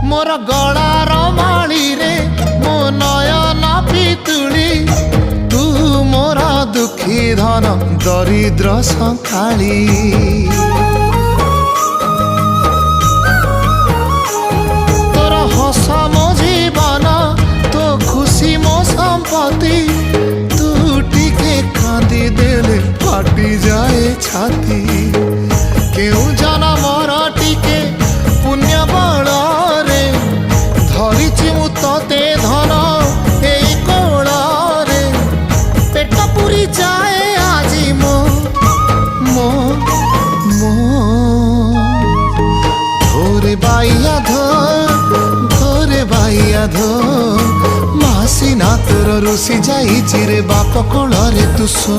मोर गलार माली रे मो नयन पितुली तू मोर दुखी धन दरिद्र संकाली तोर हस मो जीवन तो खुशी मो संपत्ति तू टिके कांदी देले फाटी जाए छाती केउ जनमर टिके पुण्य बल रे धरिछि मु तते धन एई कोल रे पेट पुरी जाए आजी मो मो मो धोरे बाइया धोरे बाइया धो मासी ना तोर रुसी जाई चिरे बाप कोल रे तू सो।